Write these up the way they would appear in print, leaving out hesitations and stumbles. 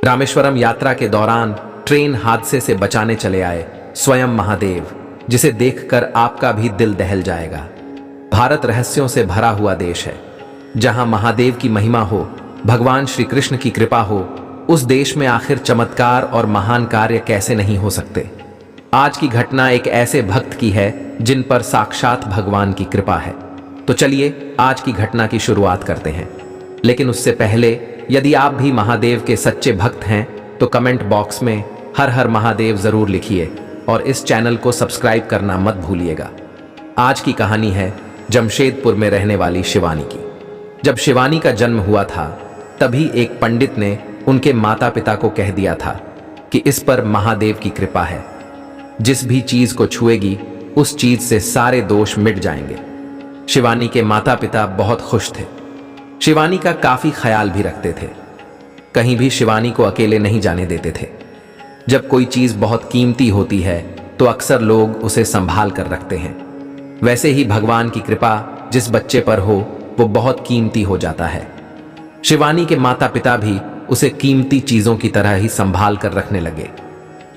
रामेश्वरम यात्रा के दौरान ट्रेन हादसे से बचाने चले आए स्वयं महादेव, जिसे देखकर आपका भी दिल दहल जाएगा। भारत रहस्यों से भरा हुआ देश है। जहां महादेव की महिमा हो, भगवान श्री कृष्ण की कृपा हो, उस देश में आखिर चमत्कार और महान कार्य कैसे नहीं हो सकते। आज की घटना एक ऐसे भक्त की है जिन पर साक्षात भगवान की कृपा है। तो चलिए आज की घटना की शुरुआत करते हैं। लेकिन उससे पहले यदि आप भी महादेव के सच्चे भक्त हैं तो कमेंट बॉक्स में हर हर महादेव जरूर लिखिए और इस चैनल को सब्सक्राइब करना मत भूलिएगा। आज की कहानी है जमशेदपुर में रहने वाली शिवानी की। जब शिवानी का जन्म हुआ था तभी एक पंडित ने उनके माता पिता को कह दिया था कि इस पर महादेव की कृपा है, जिस भी चीज को छुएगी उस चीज से सारे दोष मिट जाएंगे। शिवानी के माता पिता बहुत खुश थे। शिवानी का काफी ख्याल भी रखते थे। कहीं भी शिवानी को अकेले नहीं जाने देते थे। जब कोई चीज बहुत कीमती होती है तो अक्सर लोग उसे संभाल कर रखते हैं। वैसे ही भगवान की कृपा जिस बच्चे पर हो वो बहुत कीमती हो जाता है। शिवानी के माता पिता भी उसे कीमती चीजों की तरह ही संभाल कर रखने लगे।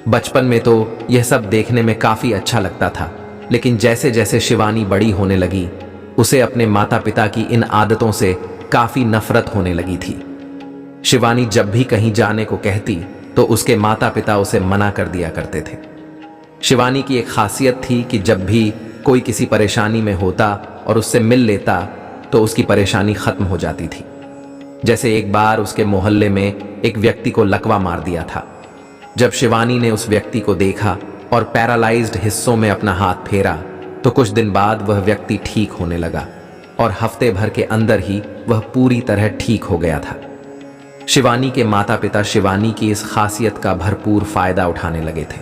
बचपन में तो यह सब देखने में काफी अच्छा लगता था, लेकिन जैसे जैसे शिवानी बड़ी होने लगी उसे अपने माता पिता की इन आदतों से काफी नफरत होने लगी थी। शिवानी जब भी कहीं जाने को कहती तो उसके माता पिता उसे मना कर दिया करते थे। शिवानी की एक खासियत थी कि जब भी कोई किसी परेशानी में होता और उससे मिल लेता तो उसकी परेशानी खत्म हो जाती थी। जैसे एक बार उसके मोहल्ले में एक व्यक्ति को लकवा मार दिया था। जब शिवानी ने उस व्यक्ति को देखा और पैरालाइज्ड हिस्सों में अपना हाथ फेरा तो कुछ दिन बाद वह व्यक्ति ठीक होने लगा और हफ्ते भर के अंदर ही वह पूरी तरह ठीक हो गया था। शिवानी के माता पिता शिवानी की इस खासियत का भरपूर फायदा उठाने लगे थे।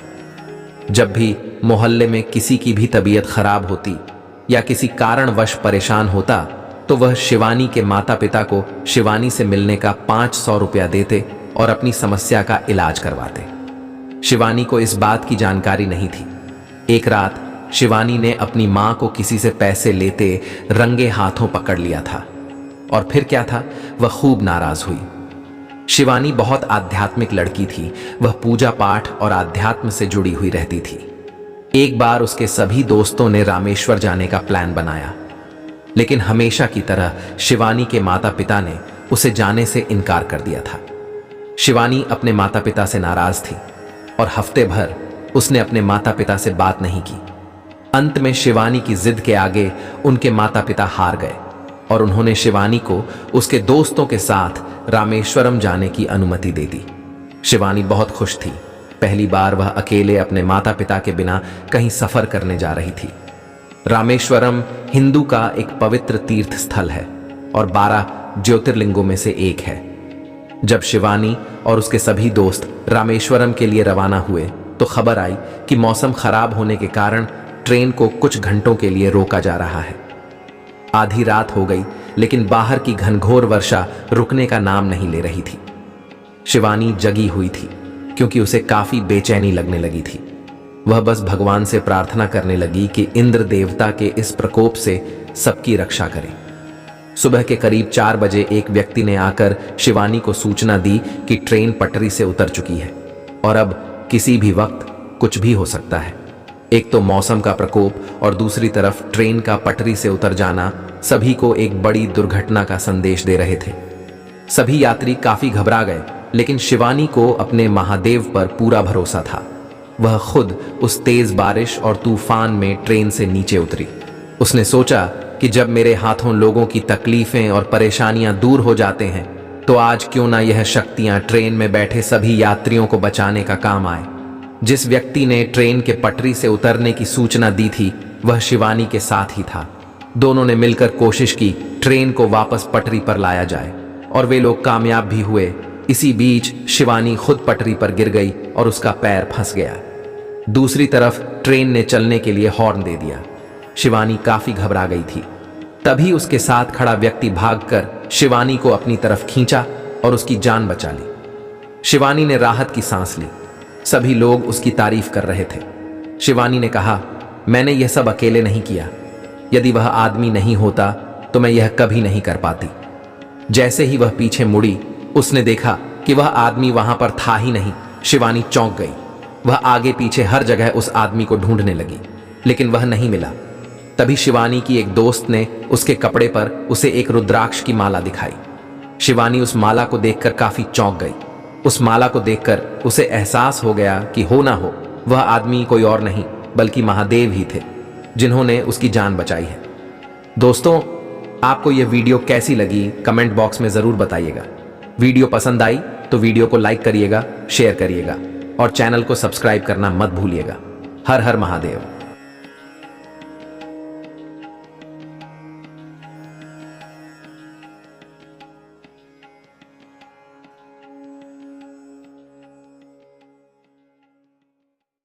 जब भी मोहल्ले में किसी की भी तबीयत खराब होती या किसी कारणवश परेशान होता तो वह शिवानी के माता पिता को शिवानी से मिलने का 500 रुपया देते और अपनी समस्या का इलाज करवाते। शिवानी को इस बात की जानकारी नहीं थी। एक रात शिवानी ने अपनी मां को किसी से पैसे लेते रंगे हाथों पकड़ लिया था और फिर क्या था, वह खूब नाराज हुई। शिवानी बहुत आध्यात्मिक लड़की थी। वह पूजा पाठ और आध्यात्म से जुड़ी हुई रहती थी। एक बार उसके सभी दोस्तों ने रामेश्वर जाने का प्लान बनाया, लेकिन हमेशा की तरह शिवानी के माता पिता ने उसे जाने से इनकार कर दिया था। शिवानी अपने माता पिता से नाराज थी और हफ्ते भर उसने अपने माता पिता से बात नहीं की। अंत में शिवानी की जिद के आगे उनके माता पिता हार गए और उन्होंने शिवानी को उसके दोस्तों के साथ रामेश्वरम जाने की अनुमति दे दी। शिवानी बहुत खुश थी। पहली बार वह अकेले अपने माता पिता के बिना कहीं सफर करने जा रही थी। रामेश्वरम हिंदू का एक पवित्र तीर्थ स्थल है और 12 ज्योतिर्लिंगों में से एक है। जब शिवानी और उसके सभी दोस्त रामेश्वरम के लिए रवाना हुए तो खबर आई कि मौसम खराब होने के कारण ट्रेन को कुछ घंटों के लिए रोका जा रहा है। आधी रात हो गई लेकिन बाहर की घनघोर वर्षा रुकने का नाम नहीं ले रही थी। शिवानी जगी हुई थी क्योंकि उसे काफी बेचैनी लगने लगी थी। वह बस भगवान से प्रार्थना करने लगी कि इंद्र देवता के इस प्रकोप से सबकी रक्षा करें। सुबह के करीब 4 बजे एक व्यक्ति ने आकर शिवानी को सूचना दी कि ट्रेन पटरी से उतर चुकी है और अब किसी भी वक्त कुछ भी हो सकता है। एक तो मौसम का प्रकोप और दूसरी तरफ ट्रेन का पटरी से उतर जाना सभी को एक बड़ी दुर्घटना का संदेश दे रहे थे। सभी यात्री काफी घबरा गए, लेकिन शिवानी को अपने महादेव पर पूरा भरोसा था। वह खुद उस तेज बारिश और तूफान में ट्रेन से नीचे उतरी। उसने सोचा कि जब मेरे हाथों लोगों की तकलीफें और परेशानियां दूर हो जाते हैं तो आज क्यों ना यह शक्तियां ट्रेन में बैठे सभी यात्रियों को बचाने का काम आए। जिस व्यक्ति ने ट्रेन के पटरी से उतरने की सूचना दी थी वह शिवानी के साथ ही था। दोनों ने मिलकर कोशिश की ट्रेन को वापस पटरी पर लाया जाए और वे लोग कामयाब भी हुए। इसी बीच शिवानी खुद पटरी पर गिर गई और उसका पैर फंस गया। दूसरी तरफ ट्रेन ने चलने के लिए हॉर्न दे दिया। शिवानी काफी घबरा गई थी। तभी उसके साथ खड़ा व्यक्ति भागकर शिवानी को अपनी तरफ खींचा और उसकी जान बचा ली। शिवानी ने राहत की सांस ली। सभी लोग उसकी तारीफ कर रहे थे। शिवानी ने कहा, मैंने यह सब अकेले नहीं किया। यदि वह आदमी नहीं होता तो मैं यह कभी नहीं कर पाती। जैसे ही वह पीछे मुड़ी उसने देखा कि वह आदमी वहां पर था ही नहीं, शिवानी चौंक गई। वह आगे पीछे हर जगह उस आदमी को ढूंढने लगी, लेकिन वह नहीं मिला। तभी शिवानी की एक दोस्त ने उसके कपड़े पर उसे एक रुद्राक्ष की माला दिखाई। शिवानी उस माला को देखकर काफी चौंक गई। उस माला को देखकर उसे एहसास हो गया कि हो ना हो वह आदमी कोई और नहीं बल्कि महादेव ही थे, जिन्होंने उसकी जान बचाई है। दोस्तों, आपको यह वीडियो कैसी लगी कमेंट बॉक्स में जरूर बताइएगा। वीडियो पसंद आई तो वीडियो को लाइक करिएगा, शेयर करिएगा और चैनल को सब्सक्राइब करना मत भूलिएगा। हर हर महादेव।